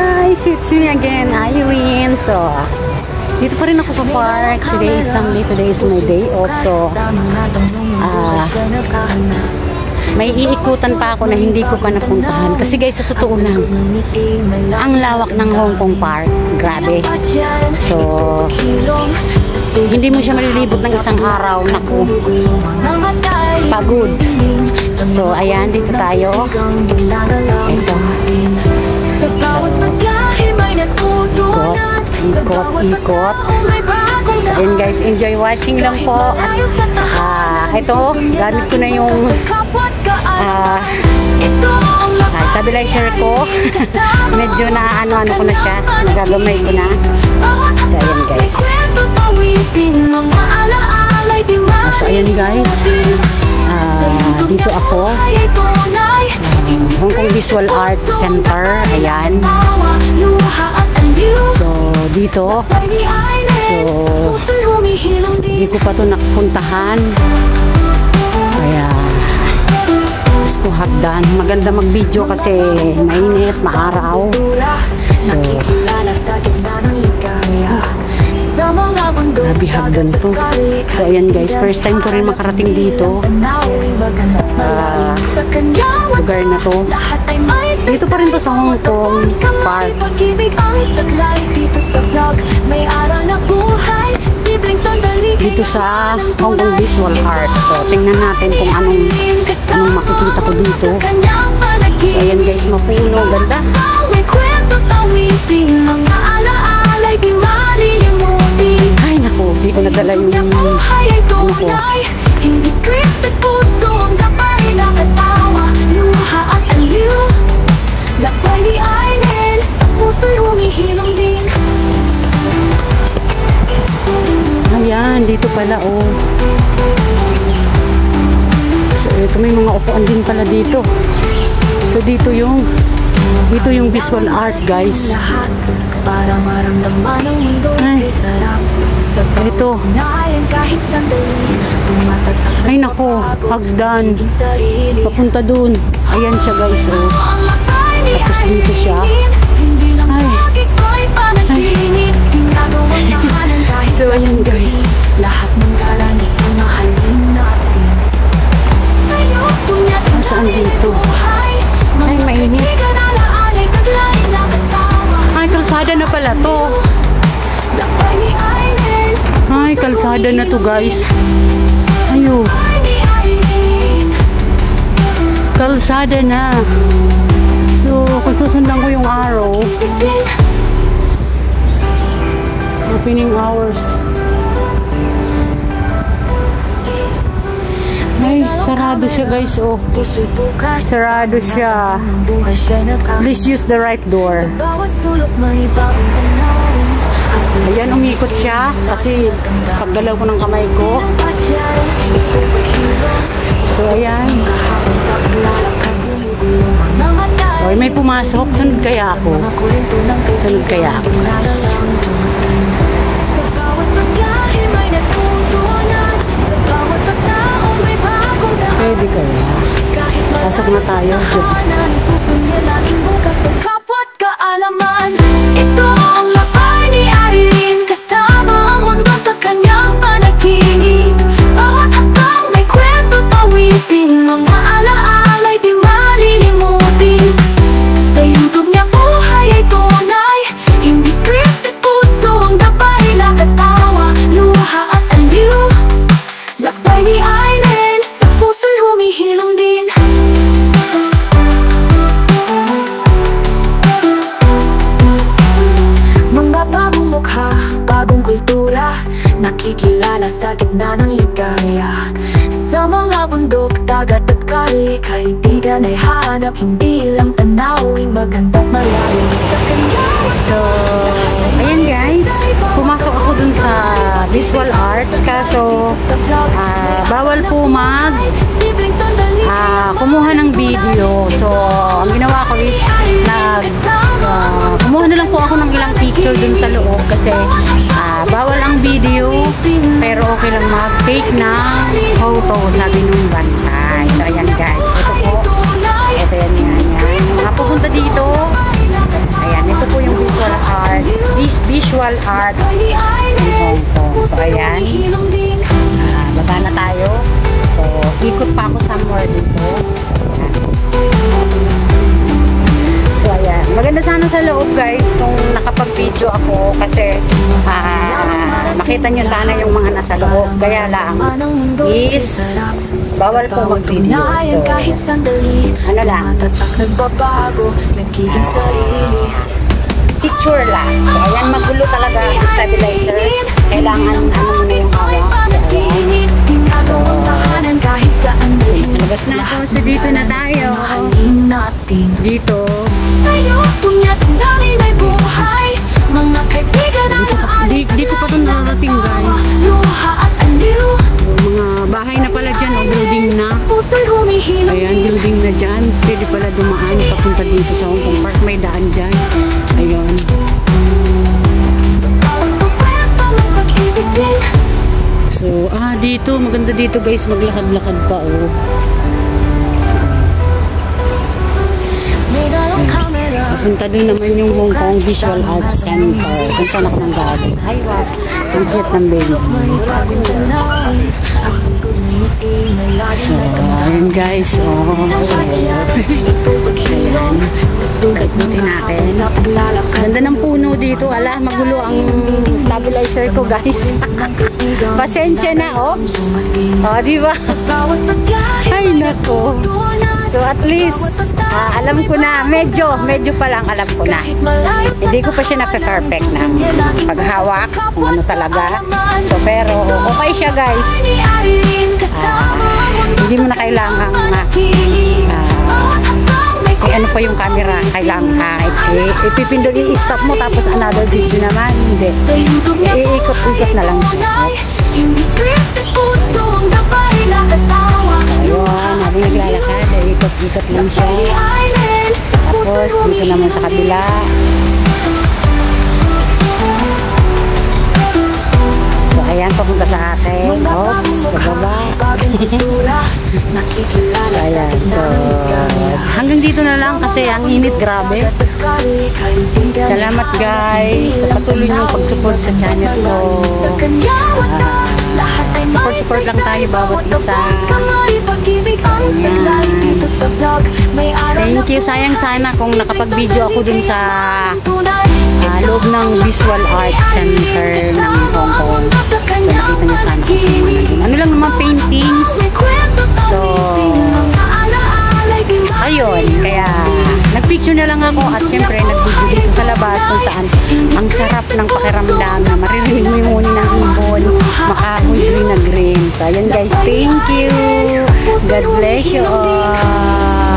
guys! It's me again, Irene. So, dito pa rin ako sa park. Today is Sunday. Today is my day off. So, may iikutan pa ako na hindi ko pa napuntahan. Kasi guys, sa totoo lang, ang lawak ng Hong Kong Park. Grabe. So, hindi mo siya malilibot ng isang araw. Naku, pagod. So, ayan, dito tayo. Ito. Ikot. So, ayan guys, enjoy watching lang po. Ito, gamit ko na yung stabilizer ko. Medyo na ano ko na siya. Nagagamay ko na. So, ayan guys. So, ayan guys. Dito ako. Hong Kong Visual Arts Center. Ayan. So, dito. So, hindi ko pa ito napuntahan. Kaya, gusto ko hagdan. Maganda mag-video kasi mainit, maaraw. So, grabe hagdan to. So, ayan guys. First time ko rin makarating dito. Lugar na to. Dito pa rin to sa Hong Kong Park. Dito sa Hong Kong Visual Arts. So, tingnan natin kung anong makikita ko dito. So, ayan guys, mapuno. Ganda. Ay, naku. Di ko nadala yung ano ko. Hindi scripted puso ang kapay na katawa, luha at aliw. Lakbay ni Irene, sa puso'y humihilong din. Ayan, dito pala oh. So ito may mga upuan din pala dito. So dito yung visual art guys. Para maramdaman ang mundo ay sarap. Ito. Ay nako, hagdan. Papunta dun. Ayan siya guys oh. Tapos dito siya. Ay. So ayan guys. Lahat ng galang isang mahalin natin. Saan dito? Ay mainit. Ay kalsada na pala to. Ay kalsada na to guys. Ayo. Kalsada na. So kung susundan ko yung arrow, opening hours. Ay, sarado siya guys oh. Sarado siya. Please use the right door. Ayan, umikot siya kasi paggalaw ko ng kamay ko. So ayan. Oy, may pumasok. Sunod kaya ako. Sunod kaya ako guys. Pwede kaya. Pasok na tayo. Kapwa't kaalaman. Ito ang lakay ni Irene. Kasama ang mundo sa kanyang panaginip. Bawat hakbang may kwento tawitin. Mga alaala'y di malilimutin. Sa YouTube niya buhay ay tunay. Hindi scripted, puso ang gabay. Nakatawa, luha at aliw. Lakbay ni Irene, sa puso'y humihilong din. Mga bagong mukha, bagong kultura, nakikilala sa gitna ng ligaya. Sa mga bundok, dagat at kali, kaibigan ay hanap, hindi lang tanawing magandang malalim sa kanya. So, ayan guys, pumasok ako dun sa visual arts, kaso bawal po kumuha ng video. So, ang ginawa ko is kumuha na lang po ako ng ilang picture dun sa loob kasi bawal ang video pero okay lang mag-take ng photo, sabi nung bantay. So, ayan guys, ito po. Ito yan. Mga pupunta dito. Ayan, ito po yung Visual Arts ng Hong Kong. So, ayan. Baba na tayo. So, ikot pa ako somewhere dito. So, ayan. Maganda sana sa loob, guys, kung nakapag-video ako kasi makita nyo sana yung mga nasa loob. Kaya lang is bawal po mag-video. So, ano lang, picture lang. So, ayan, magulo talaga ang stabilizer. Kailangan ano muna yung hawak. So, labas na ako. So, dito na tayo. Dito. Di ko pa ito nararating, guys. Mga bahay na pala dyan, o building na. Ayan, building na dyan. Pwede pala dumaan papunta dito sa Hong Kong Park. May daan dyan. Ayun. So, dito. Maganda dito, guys. Maglakad-lakad pa, oh. Punta doon naman yung Hong Kong Visual Arts Center. Kung saan ako nang gabi. Ay, wow. Ang cute ng baby. So, ayun guys. Ikutin natin. Ganda ng puno dito. Ala, magulo ang stabilizer ko, guys. Pasensya na, oops. Diba? Ay, nako. So, at least, alam ko na, medyo pa lang alam ko na. Hindi ko pa siya na-perfect na paghawak, kung ano talaga. So, pero, okay siya, guys. Hindi mo na kailangan ano pa yung camera, kailangan ipipindol, i-stop mo tapos another video naman. Hindi. Iikot-ikot na lang siya. Ayun, habang naglalakad, ikot-ikot lang siya. Tapos, dito naman sa kabila. So, ayan, papunta sa atin. Oops, bababa. Ayan, so, hanggang dito na lang kasi ang init, grabe. Salamat, guys, sa patuloy niyong pag-support sa channel ko. Support lang tayo bawat isa. Thank you. Sayang sana kung nakapag-video ako dun sa loob ng Visual Arts Center ng Hong Kong. So nakita nyo sana ano lang naman, paintings. So ayun, kaya nagpicture na lang ako at syempre nag-video dito sa labas kung saan ang sarap ng pakiramdam na maririnig mo yung huni ng ibon, makahoy green na green. So ayan guys, thank you. God bless you all.